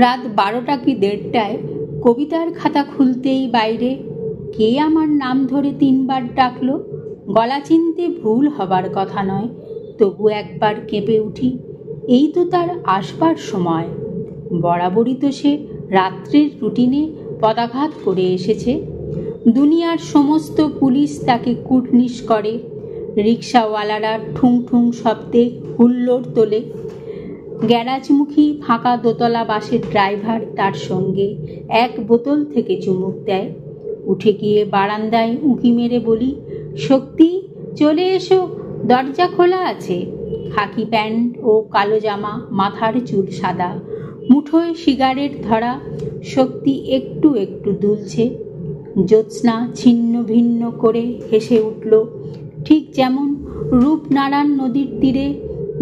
রাত 12টা কি 1:30টায় কবিতার খাতা খুলতেই বাইরে কে আমার নাম ধরে 3বার ডাকলো। গলা চিনতে ভুল হবার কথা নয়, তবু একবার কেঁপে উঠি। এই তো তার আসবার সময়। বরাবরই তো সে রাত্রির রুটিনে পদাঘাত করে এসেছে। দুনিয়ার সমস্ত পুলিশ তাকে কুর্নিশ করে। রিকশাওয়ালারা ঠুং ঠুং শব্দে হুল্লোড় তোলে। গ্যারাজমুখী ফাঁকা দোতলা বাসের ড্রাইভার তার সঙ্গে এক বোতল থেকে চুমুক দেয়। উঠে গিয়ে বারান্দায় উঁকি মেরে বলি, শক্তি চলে এসো, দরজা খোলা আছে। খাকি প্যান্ট ও কালো জামা, মাথার চুল সাদা, মুঠোয় সিগারেট ধরা। শক্তি একটু একটু দুলছে। জ্যোৎস্না ছিন্ন ভিন্ন করে হেসে উঠল, ঠিক যেমন রূপনারায়ণ নদীর তীরে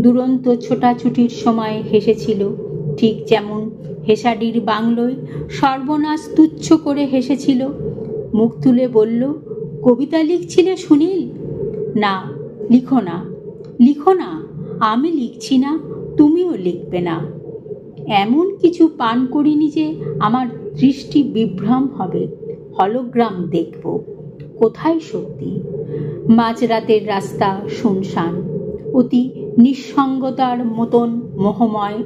দুরন্ত ছোটাছুটির সময় হেসেছিল, ঠিক যেমন হেসাডির বাংলোয় সর্বনাশ তুচ্ছ করে হেসেছিল। মুখ তুলে বলল, কবিতা লিখছিলে সুনীল? না, লিখো না, লিখো না, আমি লিখছি না, তুমিও লিখবে না। এমন কিছু পান করিনি যে আমার দৃষ্টি বিভ্রম হবে। হলোগ্রাম দেখব। কোথায় শক্তি? মাঝরাতের রাস্তা শুনশান, অতি নিঃসঙ্গতার মতন মোহময়।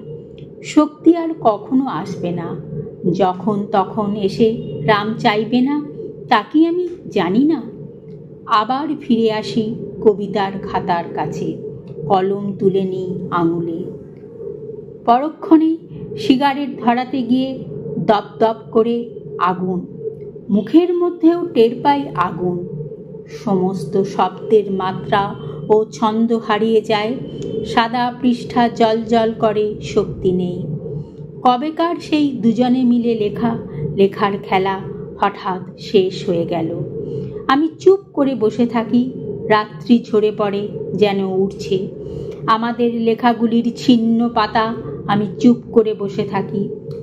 শক্তি আর কখনো আসবে না। যখন তখন এসে রাম চাইবে না, তা কি আমি জানি না? আবার ফিরে আসি কবিতার খাতার কাছে, কলম তুলে নিই আঙুলে। পরক্ষণে সিগারেট ধরাতে গিয়ে দপ দপ করে আগুন। মুখের মধ্যেও টের পাই আগুন। সমস্ত শব্দের মাত্রা ও ছন্দ হারিয়ে যায়। সাদা পৃষ্ঠা জল জল করে, শক্তি নেই। কবেকার সেই দুজনে মিলে লেখার খেলা হঠাৎ শেষ হয়ে গেল। আমি চুপ করে বসে থাকি। রাত্রি ঝরে পড়ে, যেন উঠছে আমাদের লেখাগুলির ছিন্ন পাতা। আমি চুপ করে বসে থাকি।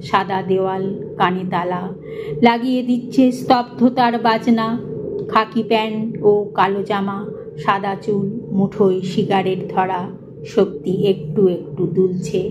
সাদা দেওয়াল, কানে তালা লাগিয়ে দিচ্ছে স্তব্ধতার বাজনা। খাকি প্যান্ট ও কালো জামা, সাদা চুল, মুঠোয় সিগারেট ধরা। শক্তি একটু একটু দুলছে।